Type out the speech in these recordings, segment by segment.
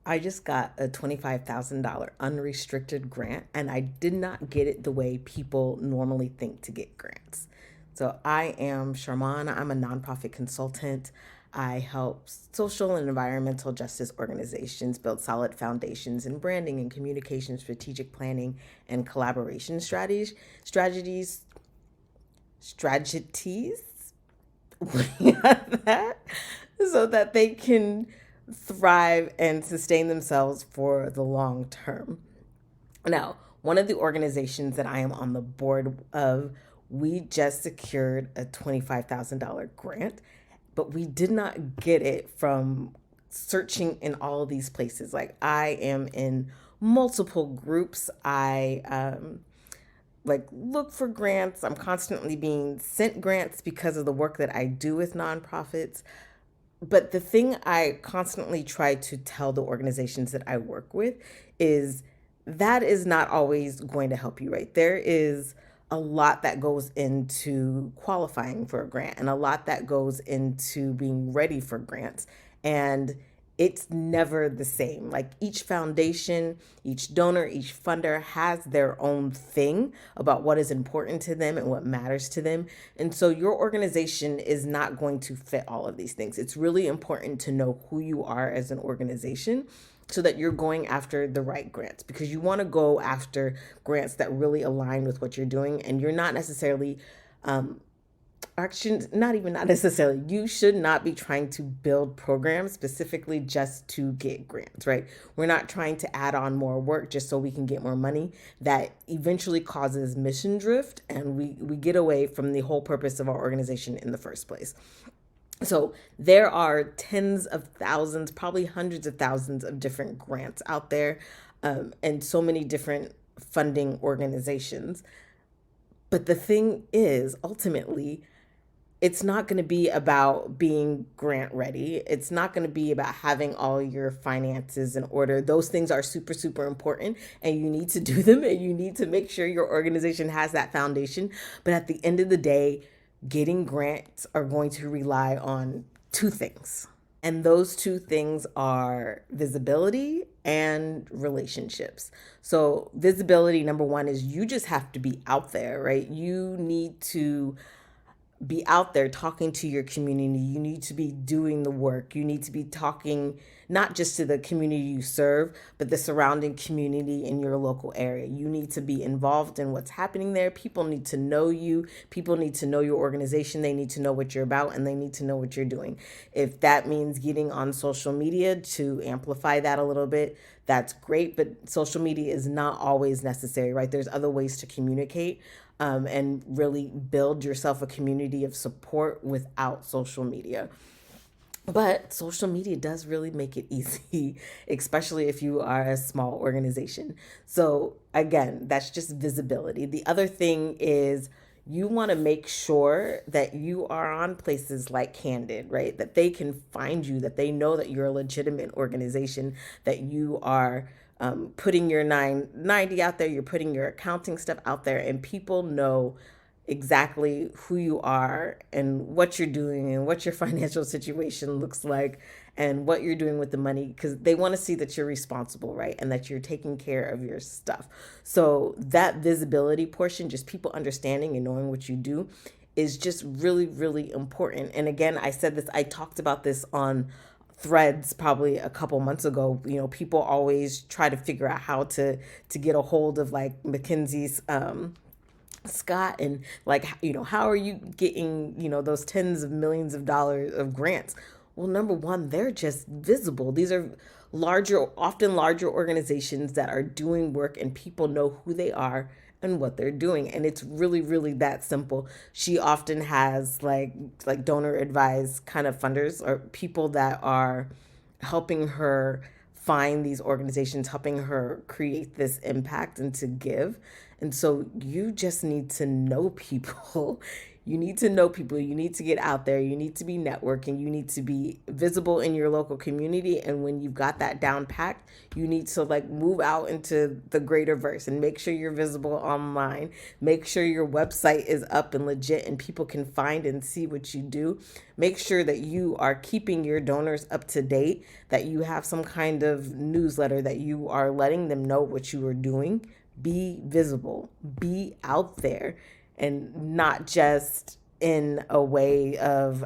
I just got a $25,000 unrestricted grant, and I did not get it the way people normally think to get grants. So, I am Sharmon. I'm a nonprofit consultant. I help social and environmental justice organizations build solid foundations in branding and communication, strategic planning, and collaboration strategies that so that they can thrive and sustain themselves for the long term. Now, one of the organizations that I am on the board of, we just secured a $25,000 grant, but we did not get it from searching in all of these places. Like, I am in multiple groups. I look for grants. I'm constantly being sent grants because of the work that I do with nonprofits. But the thing I constantly try to tell the organizations that I work with is that is not always going to help you, right? There is a lot that goes into qualifying for a grant and a lot that goes into being ready for grants. And it's never the same. Like, each foundation, each donor, each funder has their own thing about what is important to them and what matters to them. And so your organization is not going to fit all of these things. It's really important to know who you are as an organization so that you're going after the right grants, because you want to go after grants that really align with what you're doing, and you're not necessarily not necessarily, you should not be trying to build programs specifically just to get grants, right? We're not trying to add on more work just so we can get more money. That eventually causes mission drift, and we get away from the whole purpose of our organization in the first place. So there are tens of thousands, probably hundreds of thousands of different grants out there, and so many different funding organizations. But the thing is, ultimately, it's not going to be about being grant ready. It's not going to be about having all your finances in order. Those things are super, super important, and you need to do them, and you need to make sure your organization has that foundation. But at the end of the day, getting grants are going to rely on two things. And those two things are visibility and relationships. So, visibility, number one, is you just have to be out there, right? You need to be out there talking to your community. You need to be doing the work. You need to be talking not just to the community you serve, but the surrounding community in your local area. You need to be involved in what's happening there. People need to know you. People need to know your organization. They need to know what you're about, and they need to know what you're doing. If that means getting on social media to amplify that a little bit, that's great. But social media is not always necessary, right? There's other ways to communicate, and really build yourself a community of support without social media. But social media does really make it easy, especially if you are a small organization. So, again, that's just visibility. The other thing is, you want to make sure that you are on places like Candid, right? That they can find you, that they know that you're a legitimate organization, that you are putting your 990 out there, you're putting your accounting stuff out there, and people know exactly who you are and what you're doing and what your financial situation looks like and what you're doing with the money, because they want to see that you're responsible, right? And that you're taking care of your stuff. So that visibility portion, just people understanding and knowing what you do, is just really, really important. And again, I talked about this on threads probably a couple months ago. People always try to figure out how to get a hold of, like, Mackenzie's Scott, and, like, how are you getting, those tens of millions of dollars of grants? Well, number one, they're just visible. These are often larger organizations that are doing work, and people know who they are and what they're doing. And it's really, really that simple. She often has like donor advised kind of funders, or people that are helping her find these organizations, helping her create this impact and to give. And so you just need to know people. You need to know people. You need to get out there. You need to be networking. You need to be visible in your local community. And when you've got that down packed, you need to like move out into the greater verse and make sure you're visible online. Make sure your website is up and legit and people can find and see what you do. Make sure that you are keeping your donors up to date, that you have some kind of newsletter, that you are letting them know what you are doing. Be visible, be out there, and not just in a way of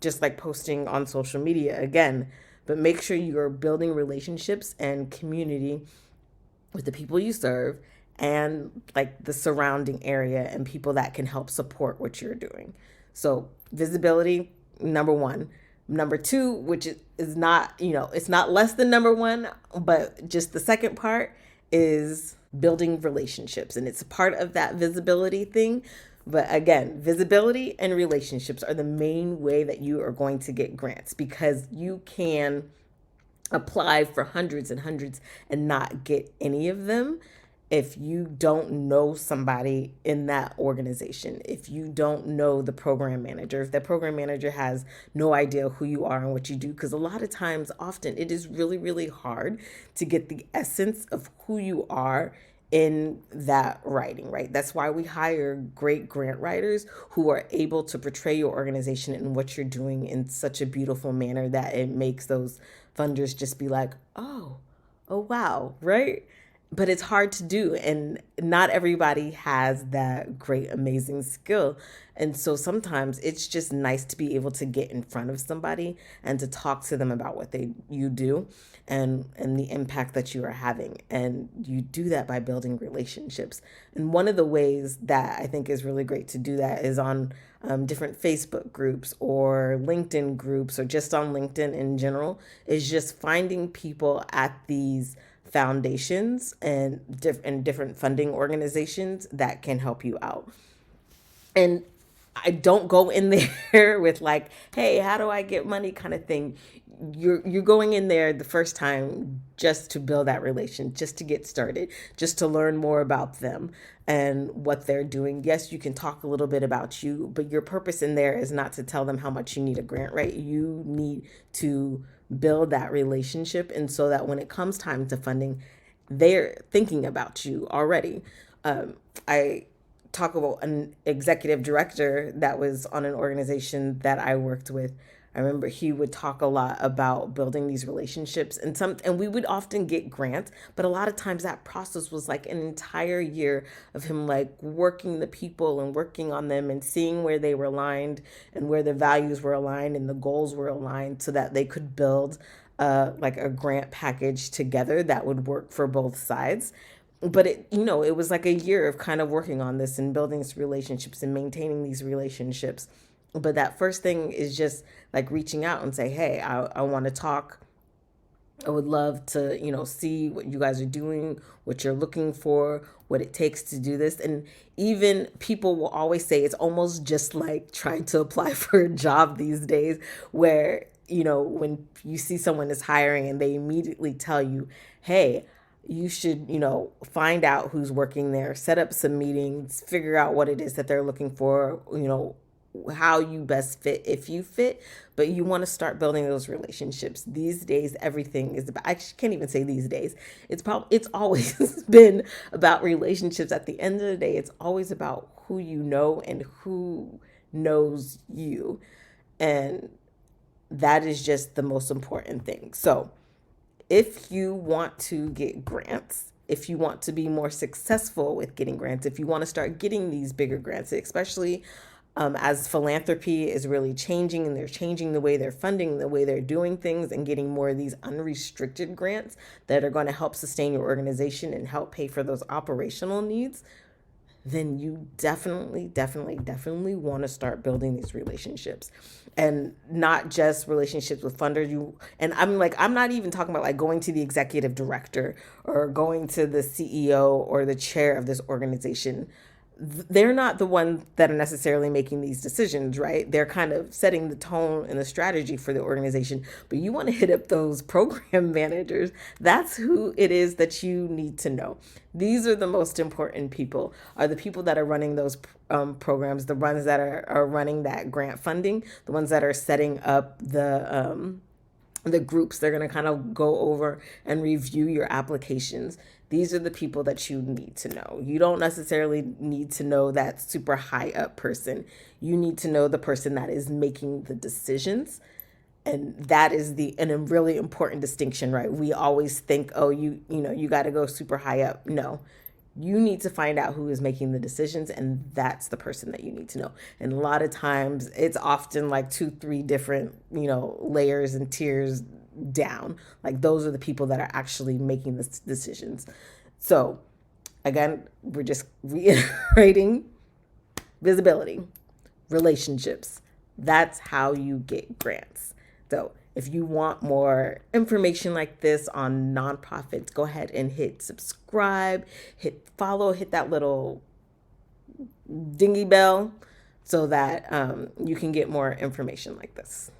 just like posting on social media again, but make sure you're building relationships and community with the people you serve and like the surrounding area and people that can help support what you're doing. So visibility, number one. Number two, which is not, it's not less than number one, but just the second part is building relationships. And it's a part of that visibility thing. But again, visibility and relationships are the main way that you are going to get grants, because you can apply for hundreds and hundreds and not get any of them if you don't know somebody in that organization, if you don't know the program manager, if that program manager has no idea who you are and what you do, because a lot of times, often, it is really, really hard to get the essence of who you are in that writing, right? That's why we hire great grant writers who are able to portray your organization and what you're doing in such a beautiful manner that it makes those funders just be like, oh wow, right? But it's hard to do, and not everybody has that great, amazing skill. And so sometimes it's just nice to be able to get in front of somebody and to talk to them about what you do and the impact that you are having. And you do that by building relationships. And one of the ways that I think is really great to do that is on different Facebook groups or LinkedIn groups, or just on LinkedIn in general, is just finding people at these foundations and different funding organizations that can help you out. And I don't go in there with like, hey, how do I get money kind of thing. You're going in there the first time just to build that relation, just to get started, just to learn more about them and what they're doing. Yes, you can talk a little bit about you, but your purpose in there is not to tell them how much you need a grant, right? You need to build that relationship, and so that when it comes time to funding, they're thinking about you already. I talk about an executive director that was on an organization that I worked with. I remember he would talk a lot about building these relationships, and we would often get grants, but a lot of times that process was like an entire year of him like working the people and working on them and seeing where they were aligned and where the values were aligned and the goals were aligned, so that they could build like a grant package together that would work for both sides. But it was like a year of kind of working on this and building these relationships and maintaining these relationships. But that first thing is just like reaching out and say, hey, I want to talk. I would love to, see what you guys are doing, what you're looking for, what it takes to do this. And even people will always say it's almost just like trying to apply for a job these days, where, when you see someone is hiring and they immediately tell you, hey, you should, find out who's working there, set up some meetings, figure out what it is that they're looking for, how you best fit, if you fit. But you want to start building those relationships. These days, everything is about, I can't even say these days. It's always been about relationships. At the end of the day, it's always about who you know and who knows you. And that is just the most important thing. So if you want to get grants, if you want to be more successful with getting grants, if you want to start getting these bigger grants, especially as philanthropy is really changing, and they're changing the way they're funding, the way they're doing things, and getting more of these unrestricted grants that are going to help sustain your organization and help pay for those operational needs, then you definitely want to start building these relationships. And not just relationships with funders. I'm not even talking about like going to the executive director or going to the CEO or the chair of this organization. they're not the ones that are necessarily making these decisions, right? They're kind of setting the tone and the strategy for the organization. But you want to hit up those program managers. That's who it is that you need to know. These are the most important people, are the people that are running those programs, the ones that are running that grant funding, the ones that are setting up the groups. They're going to kind of go over and review your applications. These are the people that you need to know. You don't necessarily need to know that super high up person. You need to know the person that is making the decisions. And that is a really important distinction, right? We always think, oh, you got to go super high up. No, you need to find out who is making the decisions, and that's the person that you need to know. And a lot of times it's often like 2 3 different layers and tiers down. Like those are the people that are actually making the decisions. So again, we're just reiterating: visibility, relationships. That's how you get grants. So if you want more information like this on nonprofits, go ahead and hit subscribe, hit follow, hit that little dingy bell so that you can get more information like this.